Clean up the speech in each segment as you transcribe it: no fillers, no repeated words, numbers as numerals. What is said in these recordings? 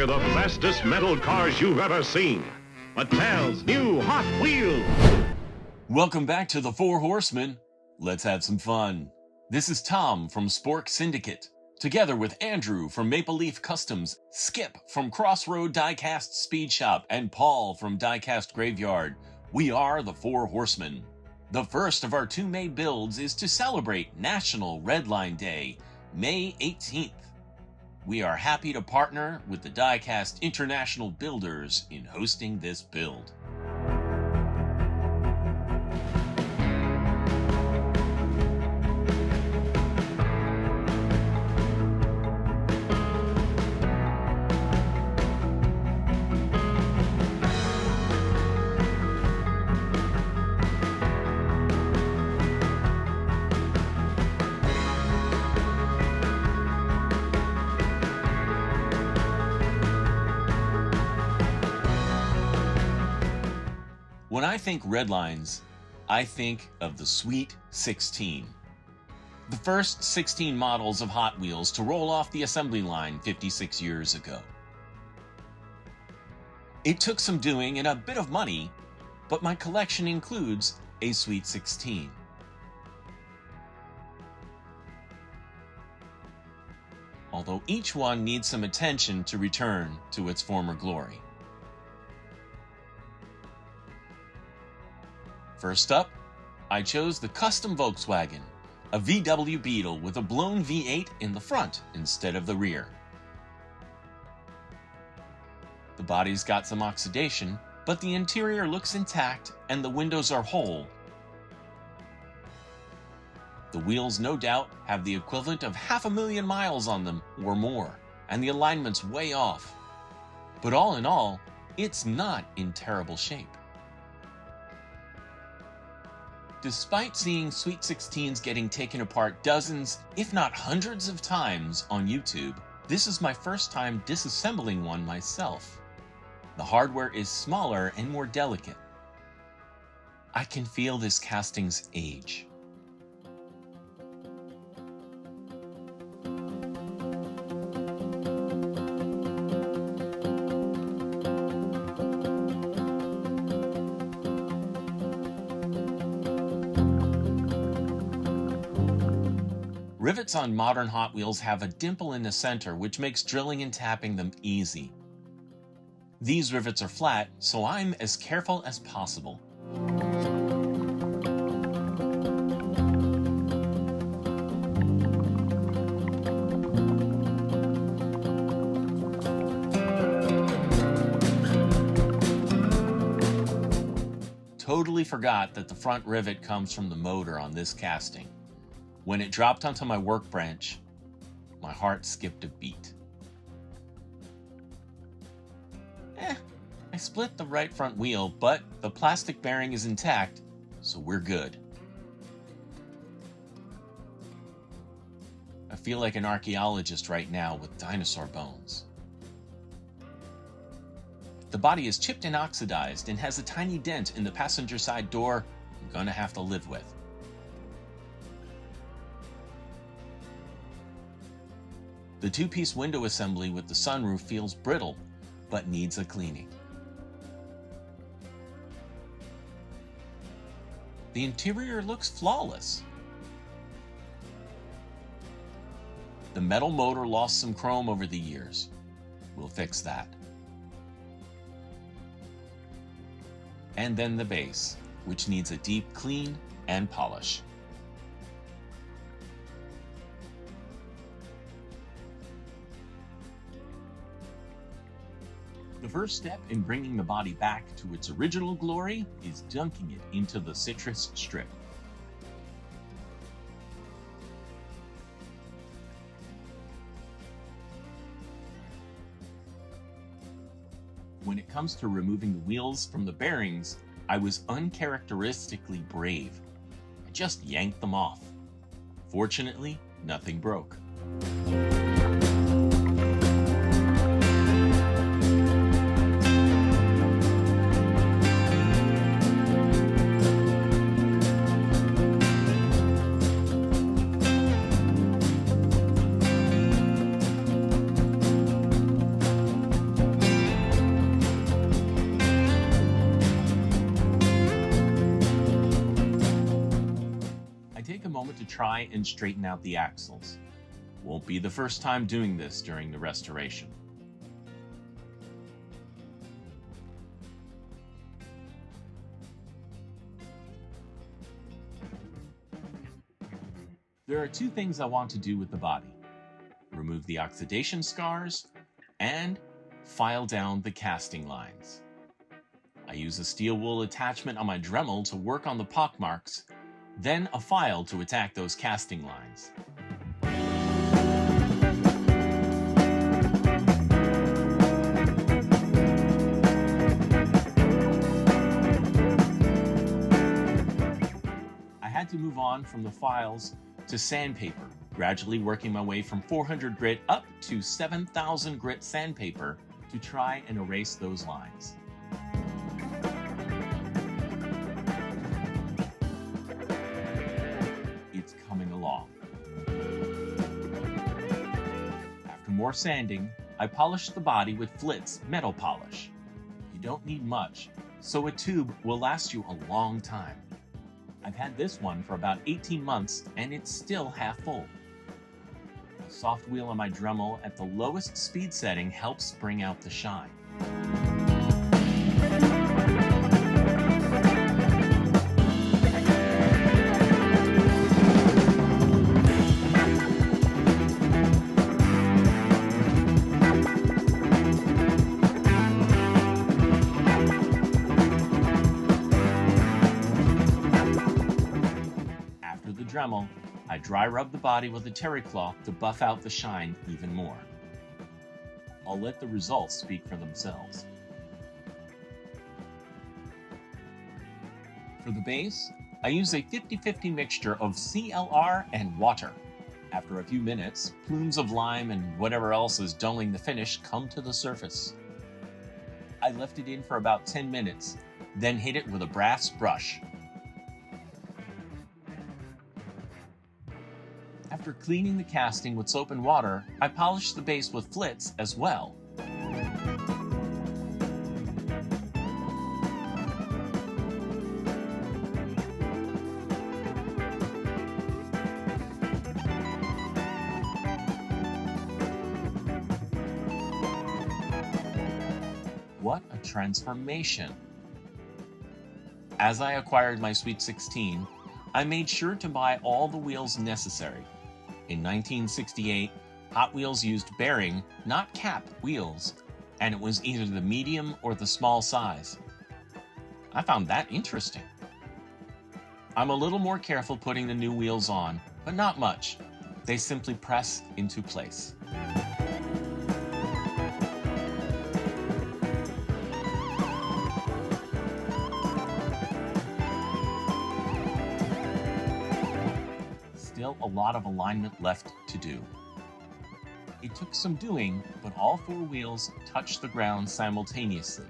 They're the fastest metal cars you've ever seen. Mattel's new Hot Wheels. Welcome back to the Four Horsemen. Let's have some fun. This is Tom from Spork Syndicate, together with Andrew from Maple Leaf Customs, Skip from Crossroad Diecast Speed Shop, and Paul from Diecast Graveyard. We are the Four Horsemen. The first of our 2 May builds is to celebrate National Redline Day, May 18th. We are happy to partner with the Diecast International Builders in hosting this build. When I think Redlines, I think of the Sweet 16. The first 16 models of Hot Wheels to roll off the assembly line 56 years ago. It took some doing and a bit of money, but my collection includes a Sweet 16. Although each one needs some attention to return to its former glory. First up, I chose the Custom Volkswagen, a VW Beetle with a blown V8 in the front instead of the rear. The body's got some oxidation, but the interior looks intact and the windows are whole. The wheels no doubt have the equivalent of 500,000 miles on them or more, and the alignment's way off. But all in all, it's not in terrible shape. Despite seeing Sweet 16s getting taken apart dozens, if not hundreds of times on YouTube, this is my first time disassembling one myself. The hardware is smaller and more delicate. I can feel this casting's age. Rivets on modern Hot Wheels have a dimple in the center, which makes drilling and tapping them easy. These rivets are flat, so I'm as careful as possible. Totally forgot that the front rivet comes from the motor on this casting. When it dropped onto my workbench, my heart skipped a beat. I split the right front wheel, but the plastic bearing is intact, so we're good. I feel like an archaeologist right now with dinosaur bones. The body is chipped and oxidized and has a tiny dent in the passenger side door I'm gonna have to live with. The 2-piece window assembly with the sunroof feels brittle, but needs a cleaning. The interior looks flawless. The metal motor lost some chrome over the years. We'll fix that. And then the base, which needs a deep clean and polish. The first step in bringing the body back to its original glory is dunking it into the citrus strip. When it comes to removing the wheels from the bearings, I was uncharacteristically brave. I just yanked them off. Fortunately, nothing broke. moment to try and straighten out the axles. Won't be the first time doing this during the restoration. There are two things I want to do with the body: remove the oxidation scars and file down the casting lines. I use a steel wool attachment on my Dremel to work on the pockmarks, then a file to attack those casting lines. I had to move on from the files to sandpaper, gradually working my way from 400 grit up to 7,000 grit sandpaper to try and erase those lines. It's coming along. After more sanding, I polished the body with Flitz metal polish. You don't need much, so a tube will last you a long time. I've had this one for about 18 months and it's still half full. A soft wheel on my Dremel at the lowest speed setting helps bring out the shine. Dremel, I dry rub the body with a terry cloth to buff out the shine even more. I'll let the results speak for themselves. For the base, I use a 50-50 mixture of CLR and water. After a few minutes, plumes of lime and whatever else is dulling the finish come to the surface. I left it in for about 10 minutes, then hit it with a brass brush. After cleaning the casting with soap and water, I polished the base with Flitz as well. What a transformation! As I acquired my Sweet 16, I made sure to buy all the wheels necessary. In 1968, Hot Wheels used bearing, not cap, wheels, and it was either the medium or the small size. I found that interesting. I'm a little more careful putting the new wheels on, but not much. They simply press into place. Still a lot of alignment left to do. It took some doing, but all four wheels touched the ground simultaneously.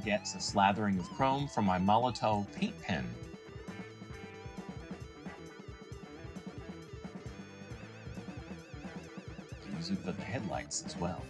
Gets a slathering of chrome from my Molotow paint pen. Use it for the headlights as well.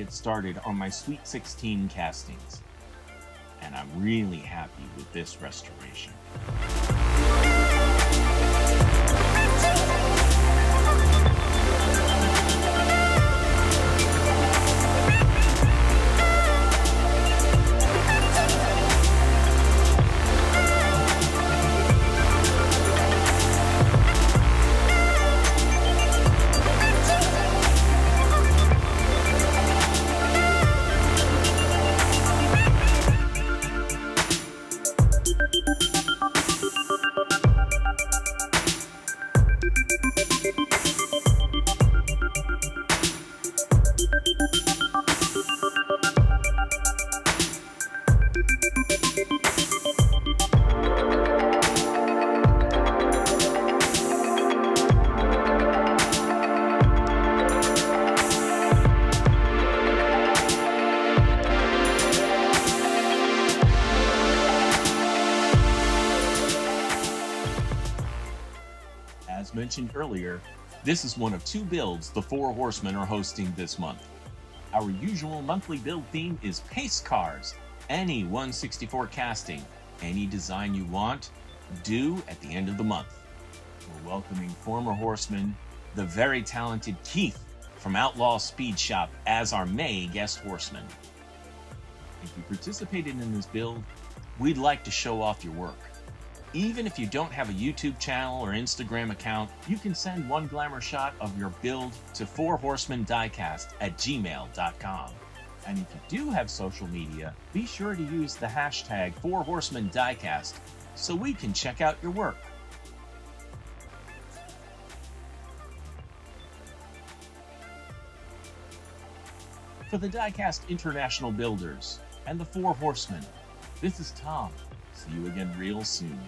get started on my Sweet 16 castings, and I'm really happy with this restoration. As mentioned earlier, this is one of 2 builds the Four Horsemen are hosting this month. Our usual monthly build theme is pace cars. Any 1/64 casting, any design you want, due at the end of the month. We're welcoming former horseman, the very talented Keith from Outlaw Speed Shop as our May guest horseman. If you participated in this build, we'd like to show off your work. Even if you don't have a YouTube channel or Instagram account, you can send one glamour shot of your build to fourhorsemendiecast@gmail.com. And if you do have social media, be sure to use the hashtag fourhorsemendiecast so we can check out your work. For the Diecast International Builders and the Four Horsemen, this is Tom. See you again real soon.